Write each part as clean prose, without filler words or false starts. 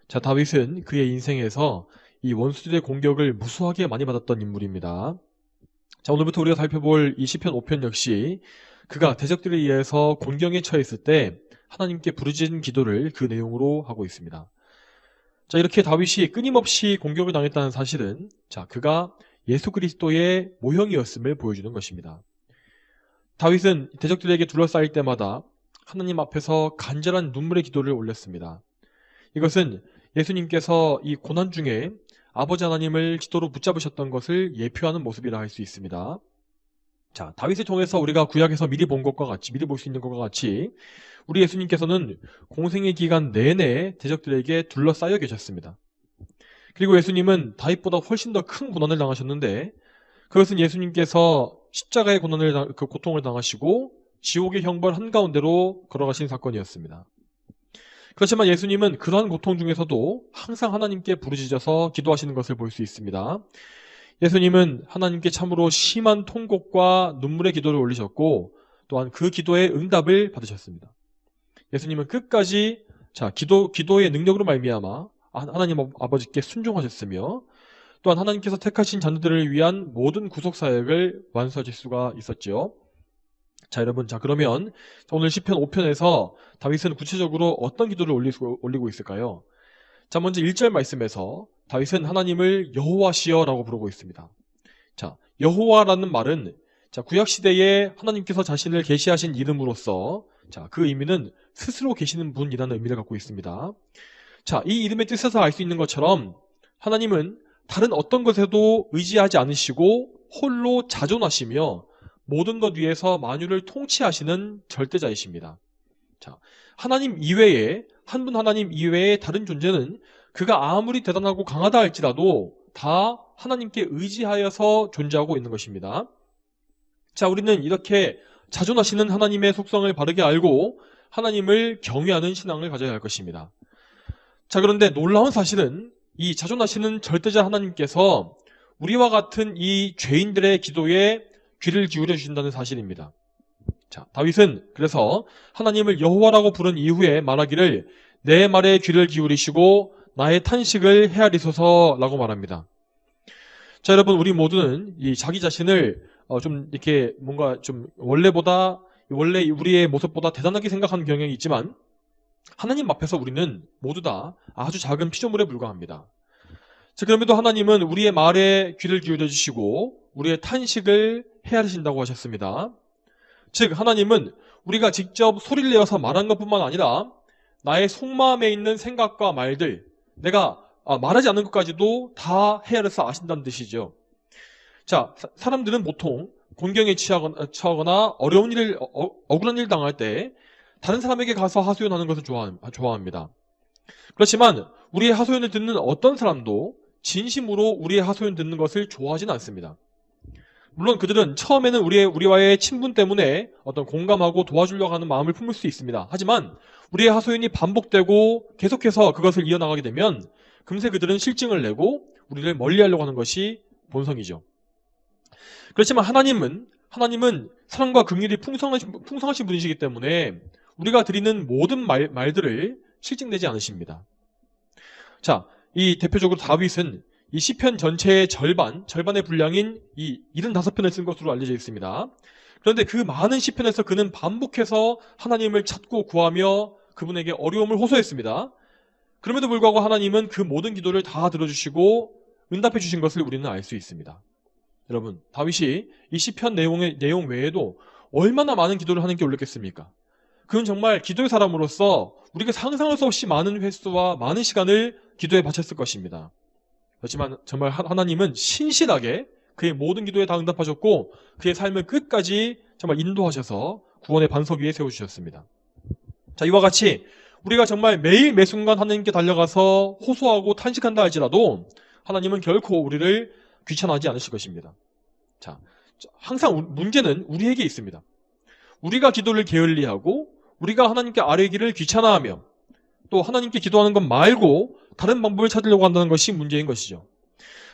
자, 다윗은 그의 인생에서 이 원수들의 공격을 무수하게 많이 받았던 인물입니다. 자, 오늘부터 우리가 살펴볼 이 시편 5편 역시 그가 대적들에 의해서 곤경에 처했을 때 하나님께 부르짖은 기도를 그 내용으로 하고 있습니다. 자, 이렇게 다윗이 끊임없이 공격을 당했다는 사실은 그가 예수 그리스도의 모형이었음을 보여주는 것입니다. 다윗은 대적들에게 둘러싸일 때마다 하나님 앞에서 간절한 눈물의 기도를 올렸습니다. 이것은 예수님께서 이 고난 중에 아버지 하나님을 기도로 붙잡으셨던 것을 예표하는 모습이라 할 수 있습니다. 자, 다윗을 통해서 우리가 구약에서 미리 볼 수 있는 것과 같이 우리 예수님께서는 공생의 기간 내내 대적들에게 둘러싸여 계셨습니다. 그리고 예수님은 다윗보다 훨씬 더 큰 고난을 당하셨는데 그것은 예수님께서 십자가의 고통을 당하시고 지옥의 형벌 한가운데로 걸어가신 사건이었습니다. 그렇지만 예수님은 그러한 고통 중에서도 항상 하나님께 부르짖어서 기도하시는 것을 볼 수 있습니다. 예수님은 하나님께 참으로 심한 통곡과 눈물의 기도를 올리셨고 또한 그 기도의 응답을 받으셨습니다. 예수님은 끝까지 기도의 능력으로 말미암아 하나님 아버지께 순종하셨으며 또한 하나님께서 택하신 자녀들을 위한 모든 구속사역을 완수하실 수가 있었죠. 자, 여러분, 그러면 오늘 시편 5편에서 다윗은 구체적으로 어떤 기도를 올리고 있을까요? 자, 먼저 1절 말씀에서 다윗은 하나님을 여호와시여라고 부르고 있습니다. 자, 여호와라는 말은 구약 시대에 하나님께서 자신을 계시하신 이름으로서 그 의미는 스스로 계시는 분이라는 의미를 갖고 있습니다. 자, 이 이름의 뜻에서 알 수 있는 것처럼 하나님은 다른 어떤 것에도 의지하지 않으시고 홀로 자존하시며 모든 것 위에서 만유를 통치하시는 절대자이십니다. 자, 하나님 이외에 한 분 하나님 이외의 다른 존재는 그가 아무리 대단하고 강하다 할지라도 다 하나님께 의지하여서 존재하고 있는 것입니다. 자, 우리는 이렇게 자존하시는 하나님의 속성을 바르게 알고 하나님을 경외하는 신앙을 가져야 할 것입니다. 자, 그런데 놀라운 사실은 이 자존하시는 절대자 하나님께서 우리와 같은 이 죄인들의 기도에 귀를 기울여 주신다는 사실입니다. 자, 다윗은 그래서 하나님을 여호와라고 부른 이후에 말하기를 내 말에 귀를 기울이시고 나의 탄식을 헤아리소서라고 말합니다. 자, 여러분, 우리 모두는 이 자기 자신을 좀 이렇게 뭔가 좀 원래 우리의 모습보다 대단하게 생각하는 경향이 있지만 하나님 앞에서 우리는 모두 다 아주 작은 피조물에 불과합니다. 자, 그럼에도 하나님은 우리의 말에 귀를 기울여 주시고 우리의 탄식을 헤아리신다고 하셨습니다. 즉, 하나님은 우리가 직접 소리를 내어서 말한 것뿐만 아니라 나의 속마음에 있는 생각과 말들, 내가 말하지 않는 것까지도 다 헤아려서 아신다는 뜻이죠. 자, 사람들은 보통 곤경에 처하거나 어려운 억울한 일을 당할 때 다른 사람에게 가서 하소연하는 것을 좋아합니다. 그렇지만 우리의 하소연을 듣는 어떤 사람도 진심으로 우리의 하소연 듣는 것을 좋아하지는 않습니다. 물론 그들은 처음에는 우리와의 친분 때문에 어떤 공감하고 도와주려고 하는 마음을 품을 수 있습니다. 하지만 우리의 하소연이 반복되고 계속해서 그것을 이어나가게 되면 금세 그들은 실증을 내고 우리를 멀리하려고 하는 것이 본성이죠. 그렇지만 하나님은 사랑과 긍휼이 풍성하신 분이시기 때문에 우리가 드리는 모든 말들을 실증내지 않으십니다. 자, 이 대표적으로 다윗은 이 시편 전체의 절반의 분량인 이 75편을 쓴 것으로 알려져 있습니다. 그런데 그 많은 시편에서 그는 반복해서 하나님을 찾고 구하며 그분에게 어려움을 호소했습니다. 그럼에도 불구하고 하나님은 그 모든 기도를 다 들어주시고 응답해 주신 것을 우리는 알 수 있습니다. 여러분, 다윗이 이 시편 내용 외에도 얼마나 많은 기도를 하는 게 올렸겠습니까? 그는 정말 기도의 사람으로서 우리가 상상할 수 없이 많은 횟수와 많은 시간을 기도에 바쳤을 것입니다. 그렇지만 정말 하나님은 신실하게 그의 모든 기도에 다 응답하셨고 그의 삶을 끝까지 정말 인도하셔서 구원의 반석 위에 세워주셨습니다. 자, 이와 같이 우리가 정말 매일 매순간 하나님께 달려가서 호소하고 탄식한다 할지라도 하나님은 결코 우리를 귀찮아하지 않으실 것입니다. 자, 항상 문제는 우리에게 있습니다. 우리가 기도를 게을리하고 우리가 하나님께 아뢰기를 귀찮아하며 또 하나님께 기도하는 것 말고 다른 방법을 찾으려고 한다는 것이 문제인 것이죠.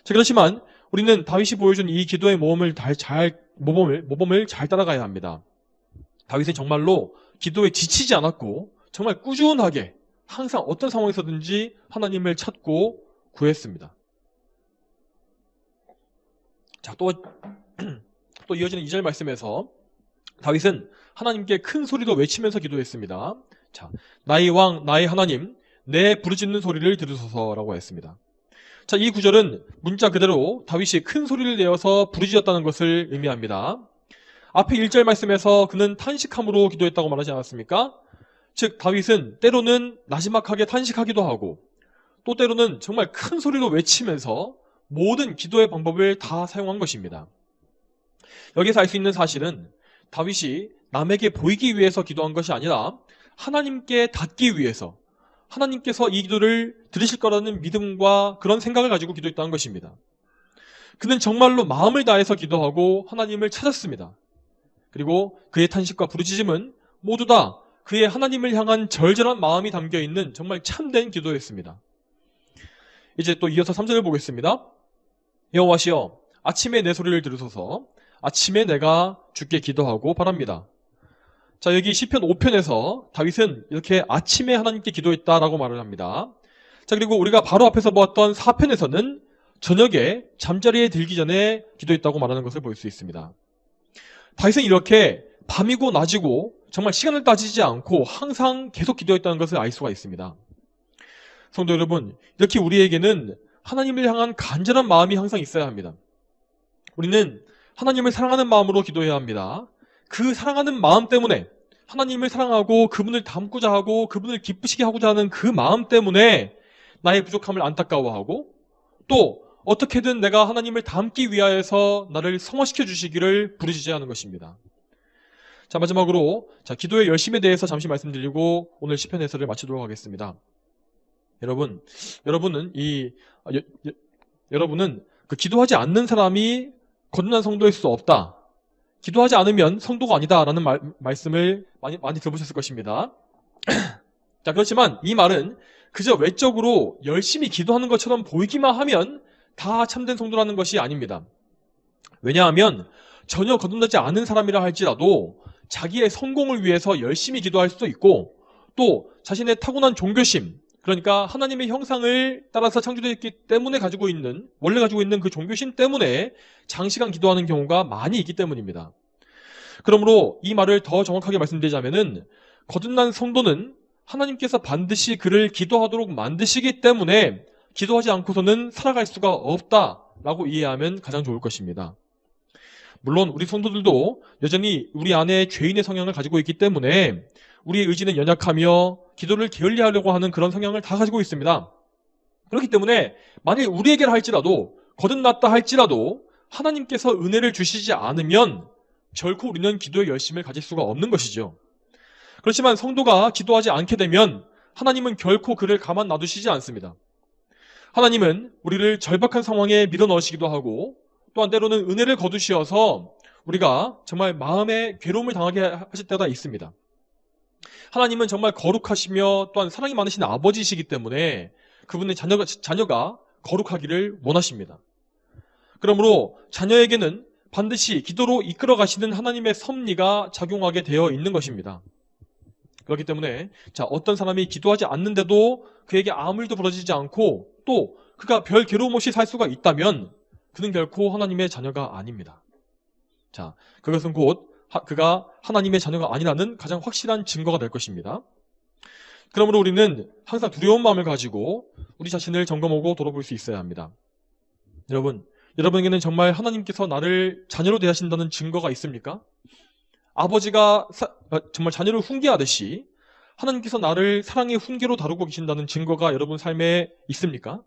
자, 그렇지만 우리는 다윗이 보여준 이 기도의 모범을 잘 따라가야 합니다. 다윗은 정말로 기도에 지치지 않았고 정말 꾸준하게 항상 어떤 상황에서든지 하나님을 찾고 구했습니다. 자, 또 이어지는 2절 말씀에서 다윗은 하나님께 큰 소리로 외치면서 기도했습니다. 자, 나의 왕, 나의 하나님, 내 부르짖는 소리를 들으소서라고 했습니다. 자, 이 구절은 문자 그대로 다윗이 큰 소리를 내어서 부르짖었다는 것을 의미합니다. 앞에 1절 말씀에서 그는 탄식함으로 기도했다고 말하지 않았습니까? 즉 다윗은 때로는 나지막하게 탄식하기도 하고 또 때로는 정말 큰 소리로 외치면서 모든 기도의 방법을 다 사용한 것입니다. 여기서 알 수 있는 사실은 다윗이 남에게 보이기 위해서 기도한 것이 아니라 하나님께 닿기 위해서, 하나님께서 이 기도를 들으실 거라는 믿음과 그런 생각을 가지고 기도했다는 것입니다. 그는 정말로 마음을 다해서 기도하고 하나님을 찾았습니다. 그리고 그의 탄식과 부르짖음은 모두 다 그의 하나님을 향한 절절한 마음이 담겨있는 정말 참된 기도였습니다. 이제 또 이어서 3절을 보겠습니다. 여호와시여, 아침에 내 소리를 들으소서. 아침에 내가 주께 기도하고 바랍니다. 자, 여기 시편 5편에서 다윗은 이렇게 아침에 하나님께 기도했다라고 말을 합니다. 자, 그리고 우리가 바로 앞에서 보았던 4편에서는 저녁에 잠자리에 들기 전에 기도했다고 말하는 것을 볼 수 있습니다. 다윗은 이렇게 밤이고 낮이고 정말 시간을 따지지 않고 항상 계속 기도했다는 것을 알 수가 있습니다. 성도 여러분, 이렇게 우리에게는 하나님을 향한 간절한 마음이 항상 있어야 합니다. 우리는 하나님을 사랑하는 마음으로 기도해야 합니다. 그 사랑하는 마음 때문에, 하나님을 사랑하고 그분을 닮고자 하고 그분을 기쁘시게 하고자 하는 그 마음 때문에 나의 부족함을 안타까워하고 또 어떻게든 내가 하나님을 닮기 위하여서 나를 성화시켜 주시기를 부르짖어야 하는 것입니다. 자, 마지막으로 기도의 열심에 대해서 잠시 말씀드리고 오늘 시편 해설을 마치도록 하겠습니다. 여러분은 그 기도하지 않는 사람이 거듭난 성도일 수 없다. 기도하지 않으면 성도가 아니다라는 말씀을 많이 들어보셨을 것입니다. 자, 그렇지만 이 말은 그저 외적으로 열심히 기도하는 것처럼 보이기만 하면 다 참된 성도라는 것이 아닙니다. 왜냐하면 전혀 거듭나지 않은 사람이라 할지라도 자기의 성공을 위해서 열심히 기도할 수도 있고 또 자신의 타고난 종교심, 그러니까 하나님의 형상을 따라서 창조되었기 때문에 원래 가지고 있는 그 종교심 때문에 장시간 기도하는 경우가 많이 있기 때문입니다. 그러므로 이 말을 더 정확하게 말씀드리자면은 거듭난 성도는 하나님께서 반드시 그를 기도하도록 만드시기 때문에 기도하지 않고서는 살아갈 수가 없다라고 이해하면 가장 좋을 것입니다. 물론 우리 성도들도 여전히 우리 안에 죄인의 성향을 가지고 있기 때문에 우리의 의지는 연약하며 기도를 게을리하려고 하는 그런 성향을 다 가지고 있습니다. 그렇기 때문에 만일 우리에게라 할지라도 거듭났다 할지라도 하나님께서 은혜를 주시지 않으면 결코 우리는 기도의 열심을 가질 수가 없는 것이죠. 그렇지만 성도가 기도하지 않게 되면 하나님은 결코 그를 가만 놔두시지 않습니다. 하나님은 우리를 절박한 상황에 밀어넣으시기도 하고 또한 때로는 은혜를 거두시어서 우리가 정말 마음의 괴로움을 당하게 하실 때가 있습니다. 하나님은 정말 거룩하시며 또한 사랑이 많으신 아버지이시기 때문에 그분의 자녀가 거룩하기를 원하십니다. 그러므로 자녀에게는 반드시 기도로 이끌어 가시는 하나님의 섭리가 작용하게 되어 있는 것입니다. 그렇기 때문에 어떤 사람이 기도하지 않는데도 그에게 아무 일도 벌어지지 않고 또 그가 별 괴로움 없이 살 수가 있다면 그는 결코 하나님의 자녀가 아닙니다. 그것은 곧 그가 하나님의 자녀가 아니라는 가장 확실한 증거가 될 것입니다. 그러므로 우리는 항상 두려운 마음을 가지고 우리 자신을 점검하고 돌아볼 수 있어야 합니다. 여러분에게는 정말 하나님께서 나를 자녀로 대하신다는 증거가 있습니까? 아버지가 정말 자녀를 훈계하듯이 하나님께서 나를 사랑의 훈계로 다루고 계신다는 증거가 여러분 삶에 있습니까?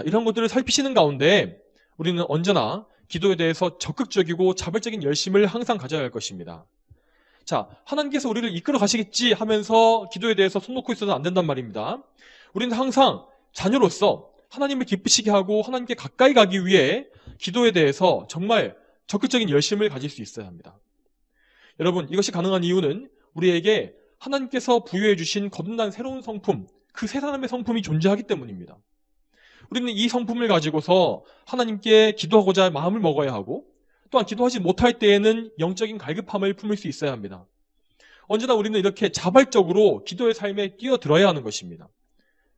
이런 것들을 살피시는 가운데 우리는 언제나 기도에 대해서 적극적이고 자발적인 열심을 항상 가져야 할 것입니다. 하나님께서 우리를 이끌어 가시겠지 하면서 기도에 대해서 손 놓고 있어서는 안 된단 말입니다. 우리는 항상 자녀로서 하나님을 기쁘시게 하고 하나님께 가까이 가기 위해 기도에 대해서 정말 적극적인 열심을 가질 수 있어야 합니다. 여러분, 이것이 가능한 이유는 우리에게 하나님께서 부여해 주신 거듭난 새로운 성품, 그 세 사람의 성품이 존재하기 때문입니다. 우리는 이 성품을 가지고서 하나님께 기도하고자 마음을 먹어야 하고 또한 기도하지 못할 때에는 영적인 갈급함을 품을 수 있어야 합니다. 언제나 우리는 이렇게 자발적으로 기도의 삶에 뛰어들어야 하는 것입니다.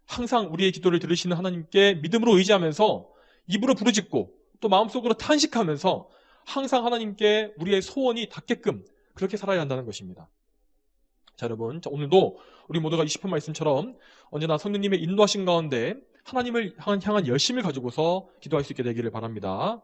항상 우리의 기도를 들으시는 하나님께 믿음으로 의지하면서 입으로 부르짖고 또 마음속으로 탄식하면서 항상 하나님께 우리의 소원이 닿게끔 그렇게 살아야 한다는 것입니다. 자, 여러분, 오늘도 우리 모두가 20편 말씀처럼 언제나 성령님의 인도하신 가운데 하나님을 향한 열심을 가지고서 기도할 수 있게 되기를 바랍니다.